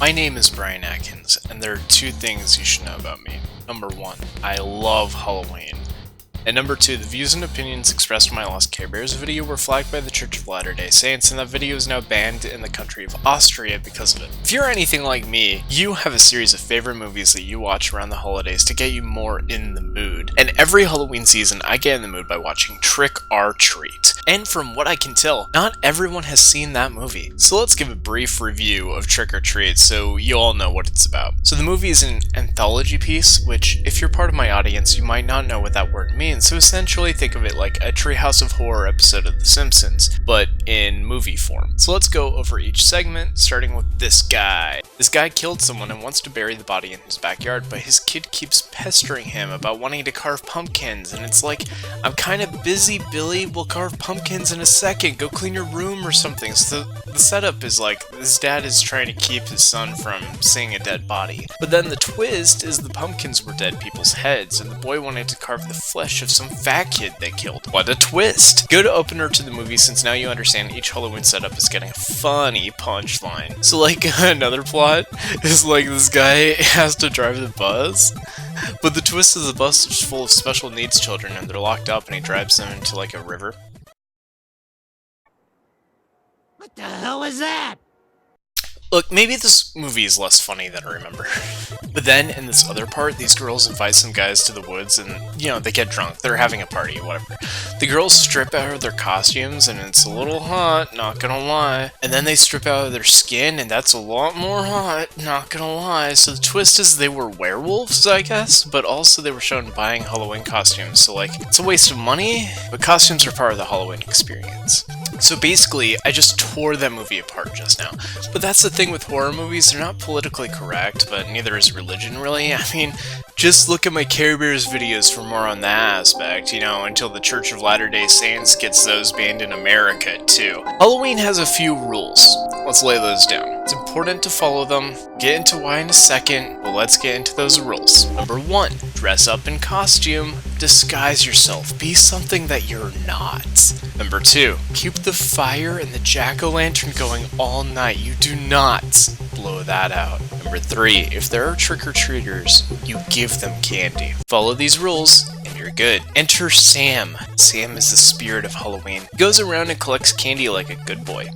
My name is Brian Atkins, and there are two things you should know about me. Number one, I love Halloween. And number two, the views and opinions expressed in my Lost Care Bears video were flagged by the Church of Latter-day Saints, and that video is now banned in the country of Austria because of it. If you're anything like me, you have a series of favorite movies that you watch around the holidays to get you more in the mood. And every Halloween season, I get in the mood by watching Trick or Treat. And from what I can tell, not everyone has seen that movie. So let's give a brief review of Trick or Treat so you all know what it's about. So the movie is an anthology piece, which if you're part of my audience, you might not know what that word means. So essentially think of it like a Treehouse of Horror episode of The Simpsons, but in movie form. So let's go over each segment, starting with this guy. This guy killed someone and wants to bury the body in his backyard, but his kid keeps pestering him about wanting to carve pumpkins, and it's like, I'm kind of busy, Billy, we'll carve pumpkins in a second, go clean your room or something. So the setup is like, his dad is trying to keep his son from seeing a dead body. But then the twist is the pumpkins were dead people's heads, and the boy wanted to carve the flesh of some fat kid they killed. What a twist! Good opener to the movie, since now you understand each Halloween setup is getting a funny punchline. So like, another plot is like this guy has to drive the bus, but the twist is the bus is full of special needs children and they're locked up, and he drives them into like a river. What the hell is that? Look, maybe this movie is less funny than I remember. But then, in this other part, these girls invite some guys to the woods and, you know, they get drunk. They're having a party, whatever. The girls strip out of their costumes and it's a little hot, not gonna lie. And then they strip out of their skin and that's a lot more hot, not gonna lie. So the twist is they were werewolves, I guess, but also they were shown buying Halloween costumes. So like, it's a waste of money, but costumes are part of the Halloween experience. So basically, I just tore that movie apart just now. But that's the thing with horror movies, they're not politically correct, but neither is religion really. I mean, just look at my Care Bears videos for more on that aspect, you know, until the Church of Latter-day Saints gets those banned in America too. Halloween has a few rules. Let's lay those down. It's important to follow them. Get into why in a second, but let's get into those rules. Number one, dress up in costume. Disguise yourself. Be something that you're not. Number two, keep the fire and the jack-o'-lantern going all night. You do not blow that out. Number three, if there are trick-or-treaters, you give them candy. Follow these rules, and you're good. Enter Sam. Sam is the spirit of Halloween. He goes around and collects candy like a good boy.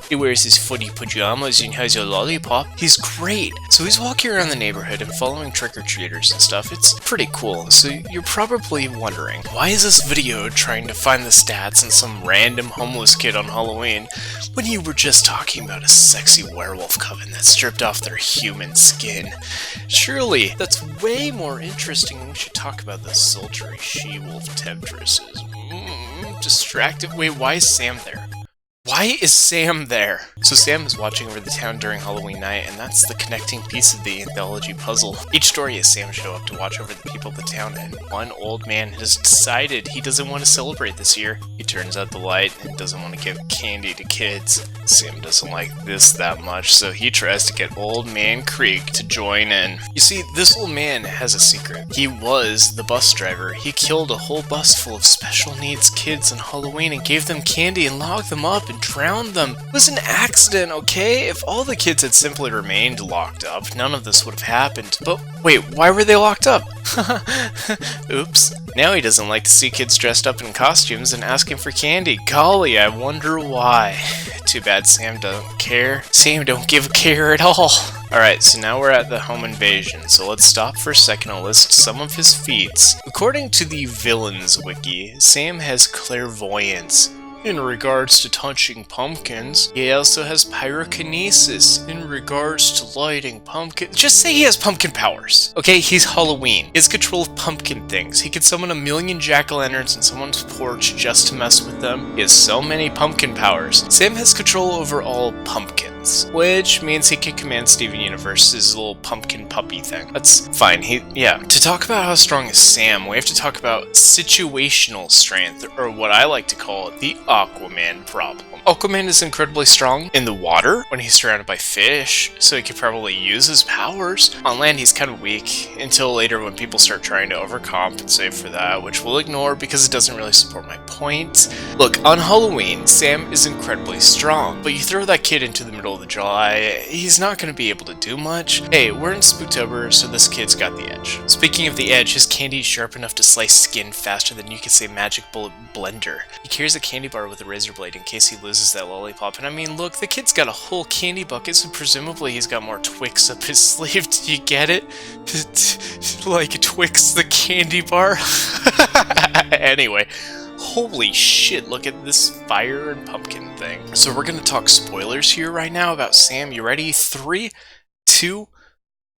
He wears his footy pajamas and has a lollipop. He's great. So he's walking around the neighborhood and following trick-or-treaters and stuff. It's pretty cool. So you're probably wondering, why is this video trying to find the stats on some random homeless kid on Halloween when you were just talking about a sexy werewolf coven that stripped off their human skin? Surely, that's way more interesting and we should talk about the sultry she-wolf temptresses. Distracted. Wait, why is Sam there? Why is Sam there? So Sam is watching over the town during Halloween night, and that's the connecting piece of the anthology puzzle. Each story is Sam show up to watch over the people of the town, and one old man has decided he doesn't want to celebrate this year. He turns out the light and doesn't want to give candy to kids. Sam doesn't like this that much, so he tries to get Old Man Creek to join in. You see, this old man has a secret. He was the bus driver. He killed a whole bus full of special needs kids on Halloween and gave them candy and locked them up and drowned them. It was an accident, okay? If all the kids had simply remained locked up, none of this would have happened. But wait, why were they locked up? Oops. Now he doesn't like to see kids dressed up in costumes and asking for candy. Golly, I wonder why. Too bad Sam don't care. Sam don't give a care at all. Alright, so now we're at the home invasion, so let's stop for a second and list some of his feats. According to the Villains Wiki, Sam has clairvoyance in regards to touching pumpkins. He also has pyrokinesis in regards to lighting pumpkins. Just say he has pumpkin powers. Okay, he's Halloween. He has control of pumpkin things. He could summon 1,000,000 jack-o'-lanterns in someone's porch just to mess with them. He has so many pumpkin powers. Sam has control over all pumpkins, which means he can command Steven Universe's little pumpkin puppy thing. That's fine. To talk about how strong is Sam, we have to talk about situational strength, or what I like to call the Aquaman problem. Aquaman is incredibly strong in the water when he's surrounded by fish, so he could probably use his powers. On land, he's kind of weak until later when people start trying to overcompensate for that, which we'll ignore because it doesn't really support my point. Look, on Halloween, Sam is incredibly strong, but you throw that kid into the middle of July, he's not going to be able to do much. Hey, we're in Spooktober, so this kid's got the edge. Speaking of the edge, his candy is sharp enough to slice skin faster than you could say Magic Bullet Blender. He carries a candy bar with a razor blade in case he loses that lollipop, and I mean, look, the kid's got a whole candy bucket, so presumably he's got more Twix up his sleeve. Do you get it? Like Twix the candy bar? Anyway. Holy shit, look at this fire and pumpkin thing. So we're gonna talk spoilers here right now about Sam. You ready? 3, 2,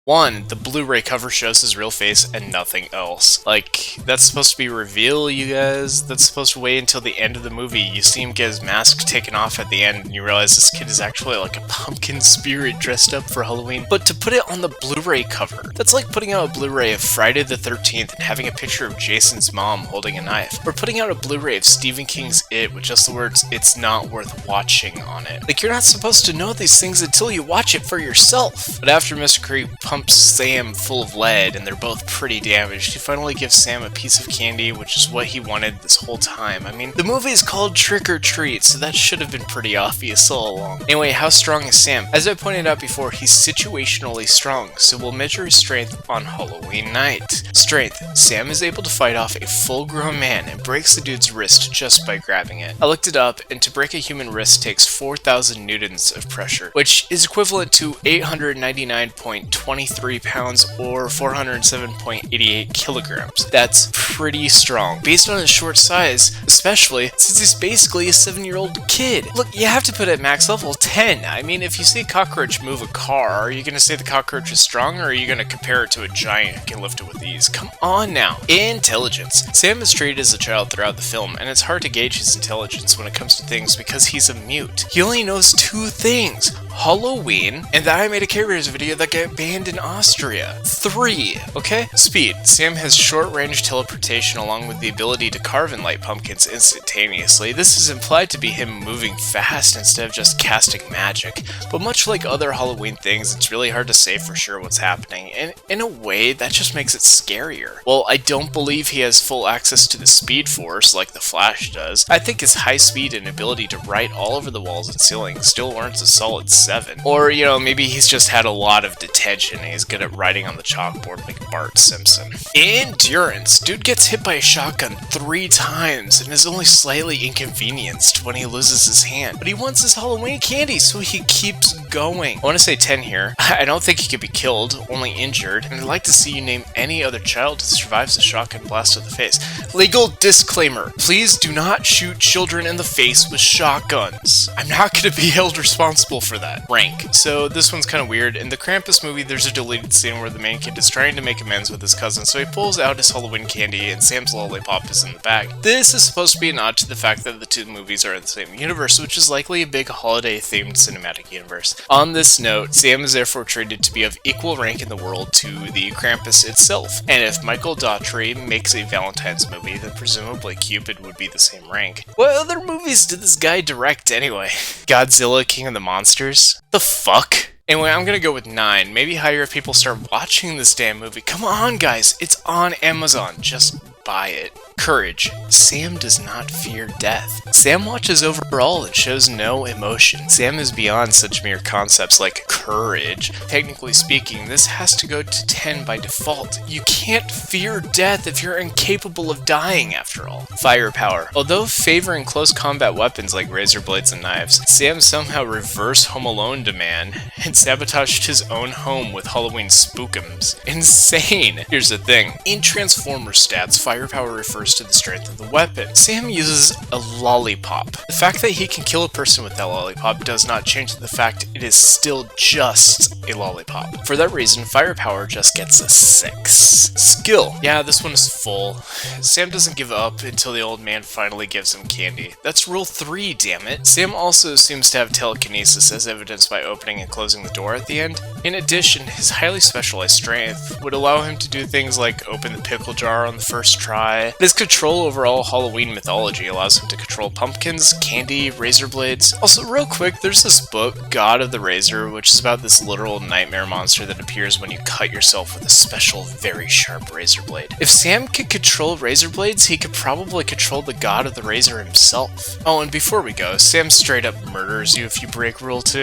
1. The Blu-ray cover shows his real face and nothing else. Like, that's supposed to be a reveal, you guys. That's supposed to wait until the end of the movie. You see him get his mask taken off at the end, and you realize this kid is actually like a pumpkin spirit dressed up for Halloween. But to put it on the Blu-ray cover, that's like putting out a Blu-ray of Friday the 13th and having a picture of Jason's mom holding a knife. Or putting out a Blu-ray of Stephen King's It with just the words, "It's not worth watching" on it. Like, you're not supposed to know these things until you watch it for yourself. But after Mr. Creep pumps Sam full of lead and they're both pretty damaged, he finally gives Sam a piece of candy, which is what he wanted this whole time. I mean, the movie is called Trick or Treat, so that should have been pretty obvious all along. Anyway, how strong is Sam? As I pointed out before, he's situationally strong, so we'll measure his strength on Halloween night. Strength. Sam is able to fight off a full-grown man and breaks the dude's wrist just by grabbing it. I looked it up, and to break a human wrist takes 4,000 newtons of pressure, which is equivalent to 899.23 pounds or 407.88 kilograms. That's pretty strong, based on his short size, especially since he's basically a 7-year-old kid. Look, you have to put it at max level 10. I mean, if you see a cockroach move a car, are you going to say the cockroach is strong, or are you going to compare it to a giant who can lift it with ease? Come on now. Intelligence. Sam is treated as a child throughout the film, and it's hard to gauge his intelligence when it comes to things because he's a mute. He only knows 2 things: Halloween, and that I made a K-Rares video that got banned in Austria. 3, okay? Speed. Sam has short-range teleportation along with the ability to carve and light pumpkins instantaneously. This is implied to be him moving fast instead of just casting magic. But much like other Halloween things, it's really hard to say for sure what's happening, and in a way, that just makes it scarier. Well, I don't believe he has full access to the Speed Force like the Flash does. I think his high speed and ability to write all over the walls and ceilings still warrants a solid 7. Or, you know, maybe he's just had a lot of detention and he's good at writing on the chalkboard like Bart Simpson. Endurance. Dude gets hit by a shotgun 3 times and is only slightly inconvenienced when he loses his hand. But he wants his Halloween candy, so he keeps going. I want to say 10 here. I don't think he could be killed, only injured, and I'd like to see you name any other child who survives a shotgun blast to the face. Legal disclaimer. Please do not shoot children in the face with shotguns. I'm not going to be held responsible for that. Rank. So this one's kind of weird. In the Krampus movie, there's a deleted scene where the main kid is trying to make amends with his cousin, so he pulls out his Halloween candy and Sam's lollipop is in the bag. This is supposed to be a nod to the fact that the 2 movies are in the same universe, which is likely a big holiday-themed cinematic universe. On this note, Sam is therefore treated to be of equal rank in the world to the Krampus itself, and if Michael Daughtry makes a Valentine's movie, then presumably Cupid would be the same rank. What other movies did this guy direct anyway? Godzilla, King of the Monsters? The fuck? Anyway, I'm gonna go with 9. Maybe higher if people start watching this damn movie. Come on, guys. It's on Amazon. Just buy it. Courage. Sam does not fear death. Sam watches over all and shows no emotion. Sam is beyond such mere concepts like courage. Technically speaking, this has to go to 10 by default. You can't fear death if you're incapable of dying, after all. Firepower. Although favoring close combat weapons like razor blades and knives, Sam somehow reversed Home Alone man and sabotaged his own home with Halloween spookums. Insane! Here's the thing. In Transformer stats, firepower refers to the strength of the weapon. Sam uses a lollipop. The fact that he can kill a person with that lollipop does not change the fact it is still just a lollipop. For that reason, firepower just gets a 6. Skill. Yeah, this one is full. Sam doesn't give up until the old man finally gives him candy. That's rule 3, damn it. Sam also seems to have telekinesis, as evidenced by opening and closing the door at the end. In addition, his highly specialized strength would allow him to do things like open the pickle jar on the first try. His control over all Halloween mythology, allows him to control pumpkins, candy, razor blades. Also, real quick, there's this book, God of the Razor, which is about this literal nightmare monster that appears when you cut yourself with a special, very sharp razor blade. If Sam could control razor blades, he could probably control the God of the Razor himself. Oh, and before we go, Sam straight up murders you if you break Rule 2.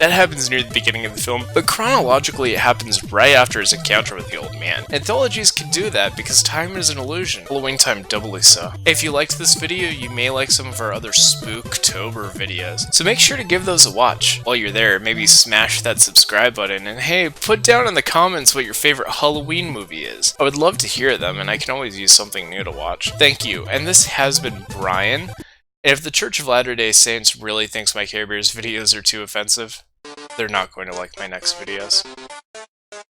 That happens near the beginning of the film, but chronologically it happens right after his encounter with the old man. Anthologies can do that because time is an illusion. Halloween time doubly so. If you liked this video, you may like some of our other Spooktober videos, so make sure to give those a watch. While you're there, maybe smash that subscribe button, and hey, put down in the comments what your favorite Halloween movie is. I would love to hear them, and I can always use something new to watch. Thank you, and this has been Brian. If the Church of Latter-day Saints really thinks my Care Bears videos are too offensive, they're not going to like my next videos.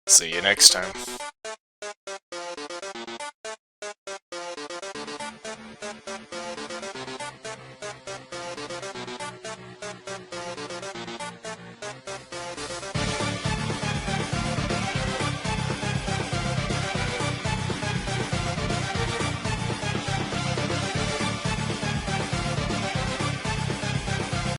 See you next time.